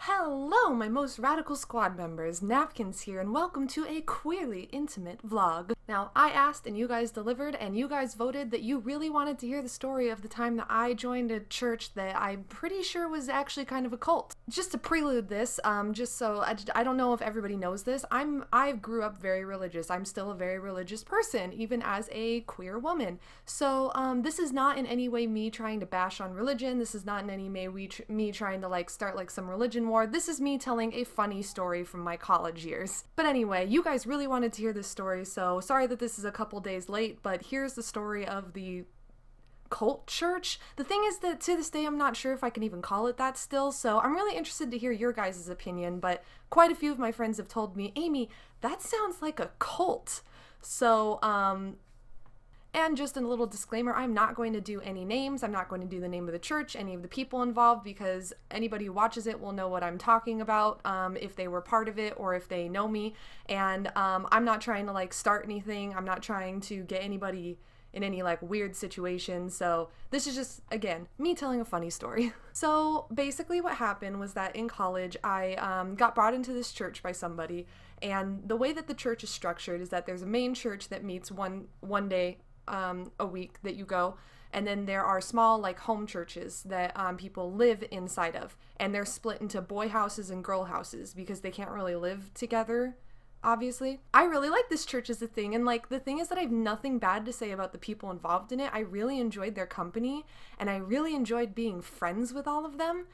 Hello, my most radical squad members. Napkins here, and welcome to a queerly intimate vlog. Now, I asked and you guys delivered, and you guys voted that you really wanted to hear the story of the time that I joined a church that I'm pretty sure was actually kind of a cult. Just to prelude this, just so I don't know if everybody knows this, I grew up very religious. I'm still a very religious person, even as a queer woman. So, this is not in any way me trying to bash on religion. This is not in any way me trying to start some religion war. This is me telling a funny story from my college years. But anyway, you guys really wanted to hear this story, so sorry that this is a couple days late, but here's the story of the cult church. The thing is that to this day I'm not sure if I can even call it that still, so I'm really interested to hear your guys' opinion, but quite a few of my friends have told me, Amy, that sounds like a cult. So, and just a little disclaimer, I'm not going to do any names. I'm not going to do the name of the church, any of the people involved, because anybody who watches it will know what I'm talking about, if they were part of it or if they know me. And I'm not trying to start anything. I'm not trying to get anybody in any weird situation. So this is just, again, me telling a funny story. So basically what happened was that in college, I got brought into this church by somebody. And the way that the church is structured is that there's a main church that meets one day a week that you go, and then there are small home churches that people live inside of, and they're split into boy houses and girl houses because they can't really live together, obviously. I really like this church as a thing, and the thing is that I have nothing bad to say about the people involved in it. I really enjoyed their company, and I really enjoyed being friends with all of them.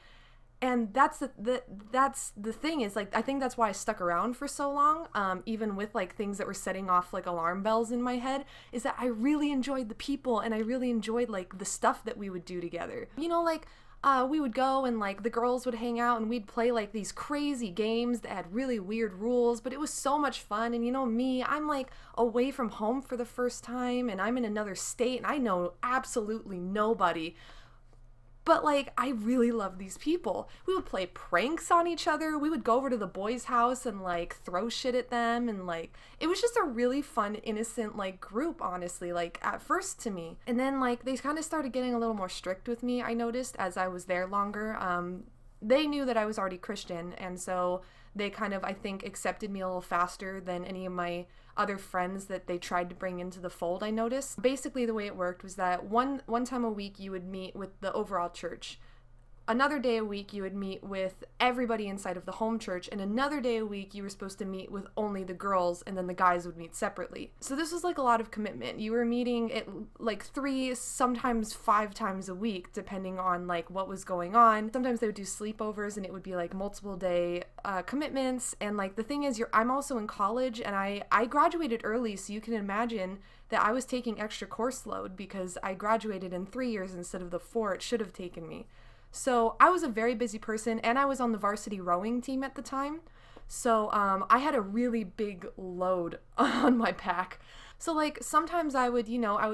And that's the thing is, I think that's why I stuck around for so long, even with things that were setting off alarm bells in my head, is that I really enjoyed the people, and I really enjoyed the stuff that we would do together. You know, we would go and the girls would hang out and we'd play these crazy games that had really weird rules, but it was so much fun. And you know me, I'm away from home for the first time, and I'm in another state, and I know absolutely nobody. But I really love these people. We would play pranks on each other. We would go over to the boys' house and throw shit at them, and it was just a really fun, innocent group, honestly, at first to me. And then they kind of started getting a little more strict with me, I noticed, as I was there longer. They knew that I was already Christian, and so they kind of, I think, accepted me a little faster than any of my other friends that they tried to bring into the fold, I noticed. Basically, the way it worked was that one time a week you would meet with the overall church. Another day a week you would meet with everybody inside of the home church, and another day a week you were supposed to meet with only the girls, and then the guys would meet separately. So this was a lot of commitment. You were meeting at 3, sometimes 5 times a week, depending on what was going on. Sometimes they would do sleepovers, and it would be multiple day commitments. And the thing is, I'm also in college, and I graduated early, so you can imagine that I was taking extra course load because I graduated in 3 years instead of the 4 it should have taken me. So I was a very busy person, and I was on the varsity rowing team at the time. So I had a really big load on my back. So sometimes I would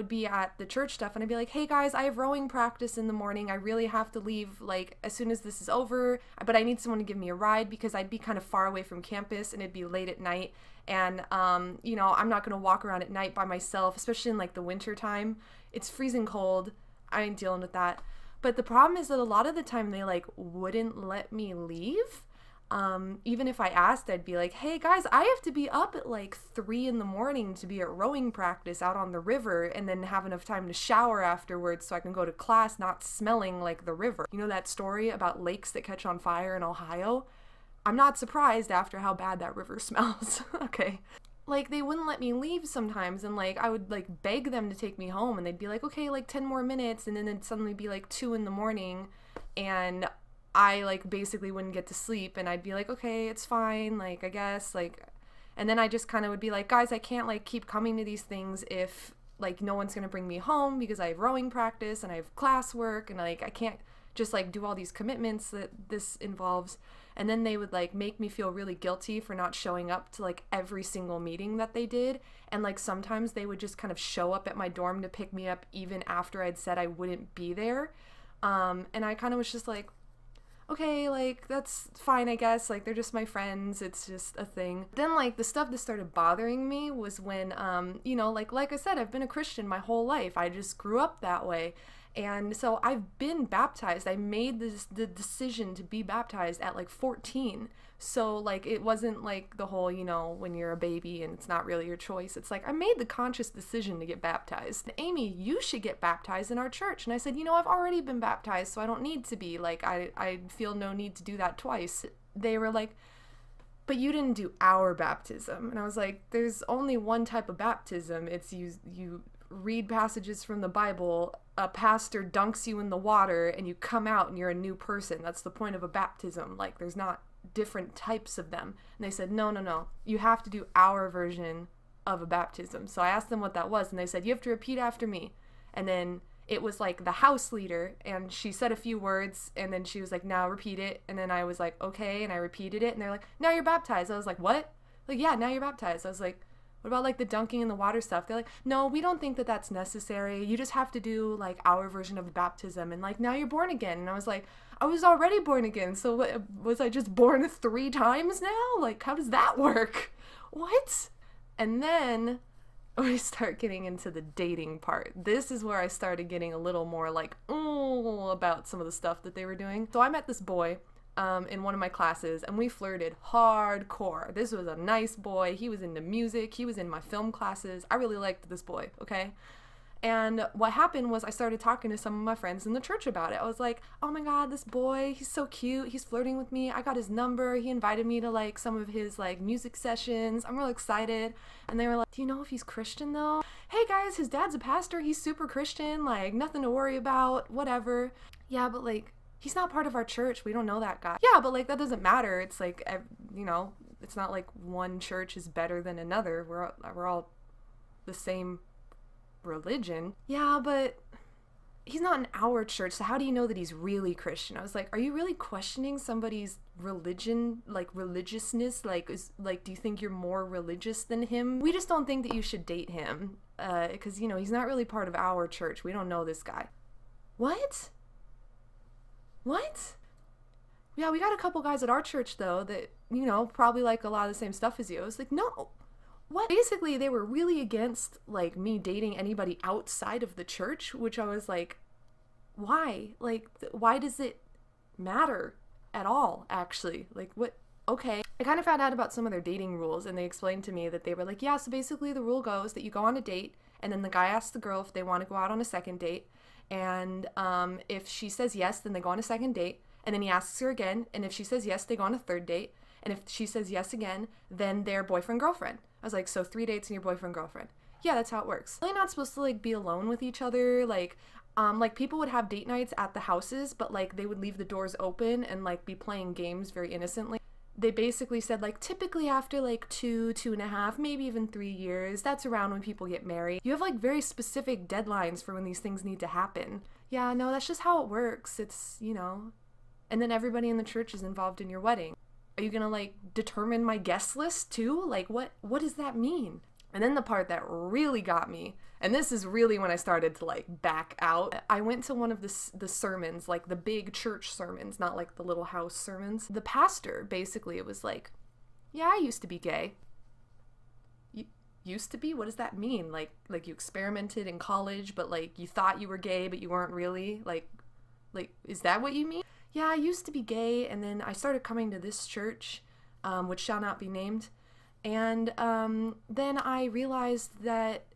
be at the church stuff, and I'd be like, hey guys, I have rowing practice in the morning. I really have to leave as soon as this is over, but I need someone to give me a ride because I'd be kind of far away from campus and it'd be late at night. And I'm not going to walk around at night by myself, especially in the winter time. It's freezing cold. I ain't dealing with that. But the problem is that a lot of the time they wouldn't let me leave. Even if I asked, I'd be like, hey guys, I have to be up at 3 in the morning to be at rowing practice out on the river, and then have enough time to shower afterwards so I can go to class not smelling like the river. You know that story about lakes that catch on fire in Ohio? I'm not surprised after how bad that river smells. Okay. They wouldn't let me leave sometimes, and I would beg them to take me home, and they'd be like, okay, 10 more minutes, and then it'd suddenly be 2 in the morning, and I basically wouldn't get to sleep, and I'd be like, okay, it's fine, I guess, and then I just kind of would be like, guys, I can't keep coming to these things if no one's gonna bring me home because I have rowing practice and I have classwork, and I can't just do all these commitments that this involves. And then they would make me feel really guilty for not showing up to every single meeting that they did. And sometimes they would just kind of show up at my dorm to pick me up even after I'd said I wouldn't be there. And I kind of was just okay, that's fine, I guess. They're just my friends. It's just a thing. Then the stuff that started bothering me was when, like I said, I've been a Christian my whole life. I just grew up that way. And so I've been baptized. I made the decision to be baptized at like 14. So like it wasn't like the whole, when you're a baby and it's not really your choice. It's like I made the conscious decision to get baptized. Amy, you should get baptized in our church. And I said, I've already been baptized, so I don't need to be. Like I feel no need to do that twice. They were like, but you didn't do our baptism. And I was like, there's only one type of baptism. It's you read passages from the Bible, a pastor dunks you in the water, and you come out and you're a new person. That's the point of a baptism. Like, there's not different types of them. And they said, no, you have to do our version of a baptism. So I asked them what that was, and they said, you have to repeat after me. And then it was like the house leader, and she said a few words, and then she was like, now repeat it. And then I was like, okay, and I repeated it, and they're like, now you're baptized. I was like, what? Like, yeah, now you're baptized. I was like, what about like the dunking in the water stuff? They're like, no, we don't think that that's necessary. You just have to do like our version of baptism, and like now you're born again. And I was like, I was already born again, so what, was I just born 3 times now? Like, how does that work? What? And then we start getting into the dating part. This is where I started getting a little more like, about some of the stuff that they were doing. So I met this boy in one of my classes, and we flirted hardcore. This was a nice boy. He was into music. He was in my film classes. I really liked this boy, okay? And what happened was I started talking to some of my friends in the church about it. I was like, oh my God, this boy, he's so cute. He's flirting with me. I got his number. He invited me to like some of his like music sessions. I'm real excited. And they were like, do you know if he's Christian though? Hey guys, his dad's a pastor. He's super Christian. Like, nothing to worry about, whatever. Yeah, but like, he's not part of our church. We don't know that guy. Yeah, but like, that doesn't matter. It's like, it's not like one church is better than another. We're all the same religion. Yeah, but he's not in our church, so how do you know that he's really Christian? I was like, are you really questioning somebody's religion, like religiousness? Like, do you think you're more religious than him? We just don't think that you should date him, because, he's not really part of our church. We don't know this guy. What? Yeah, we got a couple guys at our church, though, that, probably like a lot of the same stuff as you. I was like, no. What? Basically, they were really against, like, me dating anybody outside of the church, which I was like, why? Like, why does it matter at all, actually? Like, what? Okay. I kind of found out about some of their dating rules, and they explained to me that they were like, yeah, so basically the rule goes that you go on a date, and then the guy asks the girl if they want to go out on a second date, and if she says yes, then they go on a second date, and then he asks her again, and if she says yes, they go on a third date, and if she says yes again, then they're boyfriend-girlfriend. I was like, so 3 dates and your boyfriend-girlfriend. Yeah, that's how it works. Really not supposed to, like, be alone with each other. Like people would have date nights at the houses, but, like, they would leave the doors open and, like, be playing games very innocently. They basically said, like, typically after, like, 2.5, maybe even 3 years, that's around when people get married. You have, like, very specific deadlines for when these things need to happen. Yeah, no, that's just how it works. It's, And then everybody in the church is involved in your wedding. Are you gonna, like, determine my guest list, too? Like, what does that mean? And then the part that really got me, and this is really when I started to, like, back out. I went to one of the sermons, like, the big church sermons, not, like, the little house sermons. The pastor, basically, it was like, yeah, I used to be gay. You used to be? What does that mean? Like you experimented in college, but, like, you thought you were gay, but you weren't really? Like, is that what you mean? Yeah, I used to be gay, and then I started coming to this church, which shall not be named, and then I realized that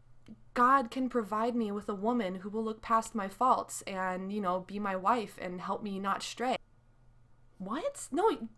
God can provide me with a woman who will look past my faults and, be my wife and help me not stray. What? No.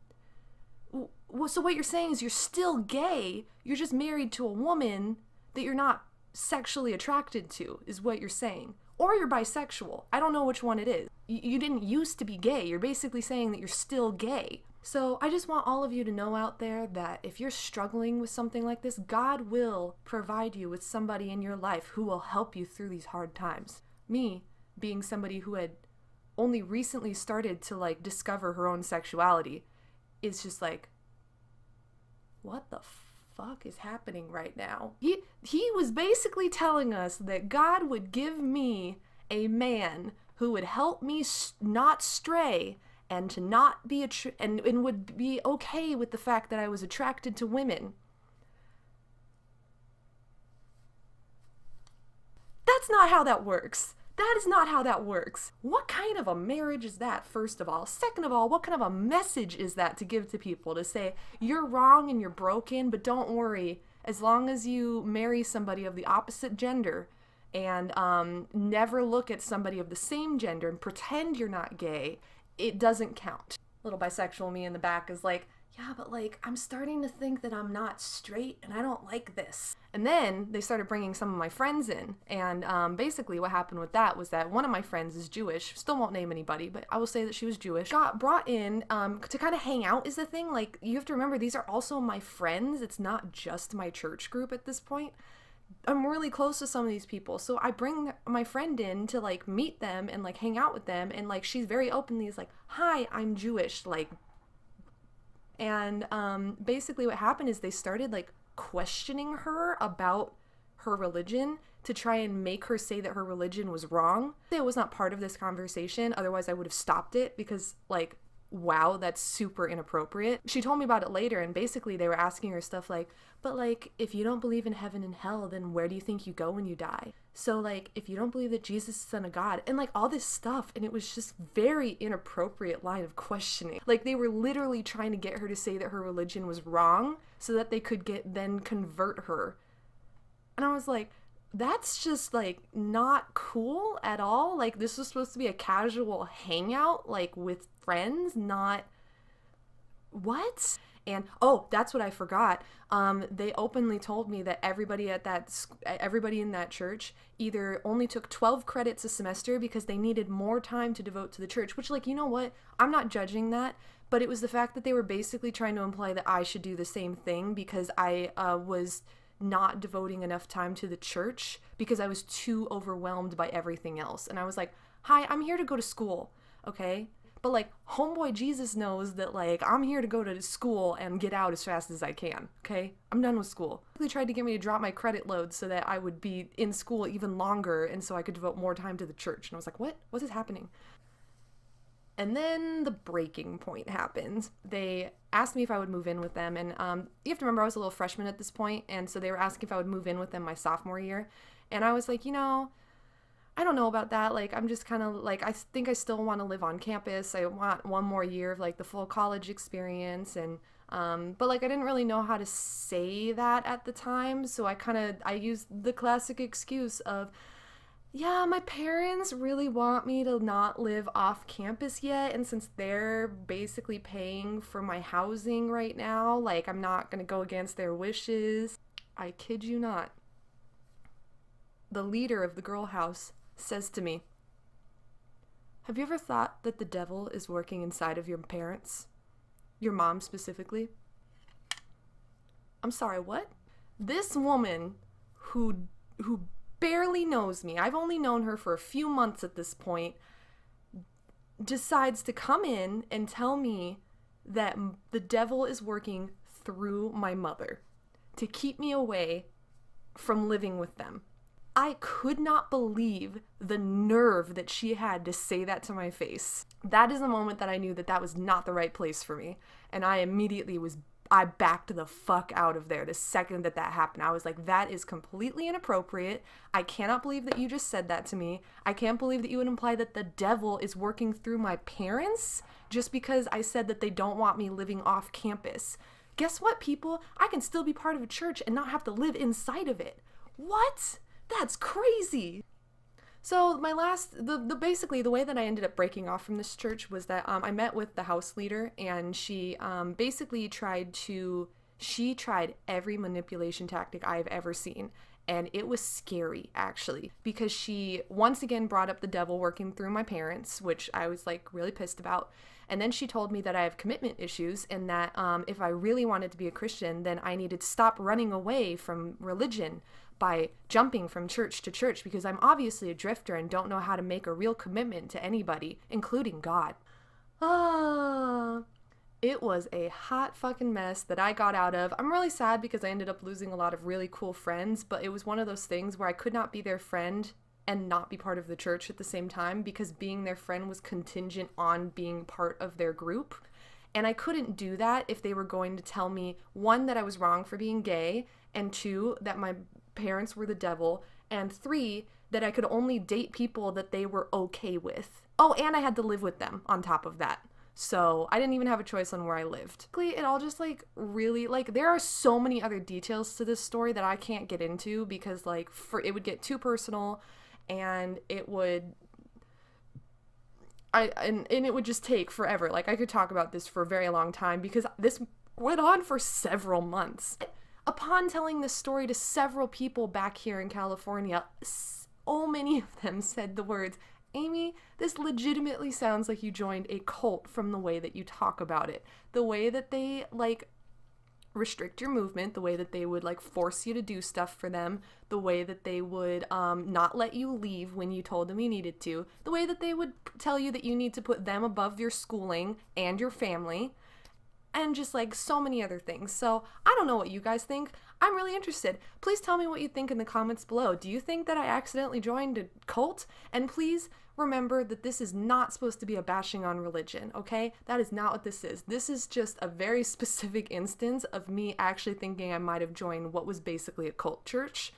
So what you're saying is you're still gay, you're just married to a woman that you're not sexually attracted to, is what you're saying. Or you're bisexual. I don't know which one it is. You didn't used to be gay. You're basically saying that you're still gay. So I just want all of you to know out there that if you're struggling with something like this, God will provide you with somebody in your life who will help you through these hard times. Me, being somebody who had only recently started to, like, discover her own sexuality, is just like, what the fuck is happening right now? He was basically telling us that God would give me a man who would help me not stray and to not be and would be okay with the fact that I was attracted to women. That's not how that works. That is not how that works. What kind of a marriage is that, first of all? Second of all, what kind of a message is that to give to people? To say, you're wrong and you're broken, but don't worry. As long as you marry somebody of the opposite gender and never look at somebody of the same gender and pretend you're not gay, it doesn't count. Little bisexual me in the back is like, yeah, but like, I'm starting to think that I'm not straight and I don't like this. And then they started bringing some of my friends in. And basically what happened with that was that one of my friends is Jewish. Still won't name anybody, but I will say that she was Jewish. Got brought in to kind of hang out is the thing. Like, you have to remember, these are also my friends. It's not just my church group at this point. I'm really close to some of these people. So I bring my friend in to like meet them and like hang out with them. And like, she's very openly is like, hi, I'm Jewish. Like, and basically what happened is they started like questioning her about her religion to try and make her say that her religion was wrong. It was not part of this conversation. Otherwise I would have stopped it because like, wow, that's super inappropriate. She told me about it later, and basically they were asking her stuff like, but like, if you don't believe in heaven and hell, then where do you think you go when you die? So like, if you don't believe that Jesus is the Son of God, and like all this stuff, and it was just very inappropriate line of questioning. Like, they were literally trying to get her to say that her religion was wrong so that they could then convert her. And I was like, that's just like not cool at all. Like, this was supposed to be a casual hangout, like with friends, not what? And oh, that's what I forgot. They openly told me that everybody in that church either only took 12 credits a semester because they needed more time to devote to the church, which, like, you know what? I'm not judging that, but it was the fact that they were basically trying to imply that I should do the same thing because I was not devoting enough time to the church because I was too overwhelmed by everything else. And I was like, hi, I'm here to go to school, okay? But like, homeboy Jesus knows that like, I'm here to go to school and get out as fast as I can, okay? I'm done with school. They tried to get me to drop my credit load so that I would be in school even longer and so I could devote more time to the church. And I was like, what? What is happening? And then the breaking point happened. They asked me if I would move in with them. And you have to remember, I was a little freshman at this point. And so they were asking if I would move in with them my sophomore year. And I was like, you know, I don't know about that. Like, I'm just kind of like, I think I still want to live on campus. I want one more year of like the full college experience. And, but like, I didn't really know how to say that at the time. So I used the classic excuse of, yeah, my parents really want me to not live off campus yet, and since they're basically paying for my housing right now, like, I'm not gonna go against their wishes. I kid you not. The leader of the girl house says to me, have you ever thought that the devil is working inside of your parents? Your mom specifically? I'm sorry, what? This woman who barely knows me, I've only known her for a few months at this point, decides to come in and tell me that the devil is working through my mother to keep me away from living with them. I could not believe the nerve that she had to say that to my face. That is a moment that I knew that was not the right place for me. And I immediately I backed the fuck out of there the second that happened. I was like, that is completely inappropriate. I cannot believe that you just said that to me. I can't believe that you would imply that the devil is working through my parents just because I said that they don't want me living off campus. Guess what, people? I can still be part of a church and not have to live inside of it. What? That's crazy. So basically the way that I ended up breaking off from this church was that I met with the house leader, and she basically tried every manipulation tactic I've ever seen. And it was scary, actually, because she once again brought up the devil working through my parents, which I was like really pissed about. And then she told me that I have commitment issues and that if I really wanted to be a Christian, then I needed to stop running away from religion by jumping from church to church because I'm obviously a drifter and don't know how to make a real commitment to anybody, including God. It was a hot fucking mess that I got out of. I'm really sad because I ended up losing a lot of really cool friends, but it was one of those things where I could not be their friend and not be part of the church at the same time because being their friend was contingent on being part of their group. And I couldn't do that if they were going to tell me, one, that I was wrong for being gay, and two, that my parents were the devil, and three, that I could only date people that they were okay with. Oh, and I had to live with them on top of that. So I didn't even have a choice on where I lived. It all just like really like there are so many other details to this story that I can't get into because like it would get too personal and it would it would just take forever. Like I could talk about this for a very long time because this went on for several months. Upon telling this story to several people back here in California, so many of them said the words, "Amy, this legitimately sounds like you joined a cult from the way that you talk about it. The way that they, like, restrict your movement, the way that they would, like, force you to do stuff for them, the way that they would not let you leave when you told them you needed to, the way that they would tell you that you need to put them above your schooling and your family, and just like so many other things." So I don't know what you guys think. I'm really interested. Please tell me what you think in the comments below. Do you think that I accidentally joined a cult? And please remember that this is not supposed to be a bashing on religion, okay? That is not what this is. This is just a very specific instance of me actually thinking I might have joined what was basically a cult church.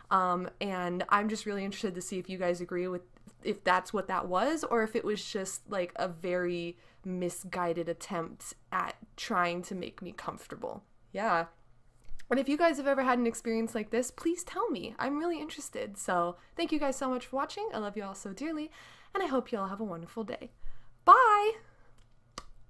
And I'm just really interested to see if you guys agree with if that's what that was, or if it was just like a very misguided attempt at trying to make me comfortable. Yeah. And if you guys have ever had an experience like this, please tell me. I'm really interested. So thank you guys so much for watching. I love you all so dearly, and I hope you all have a wonderful day. Bye!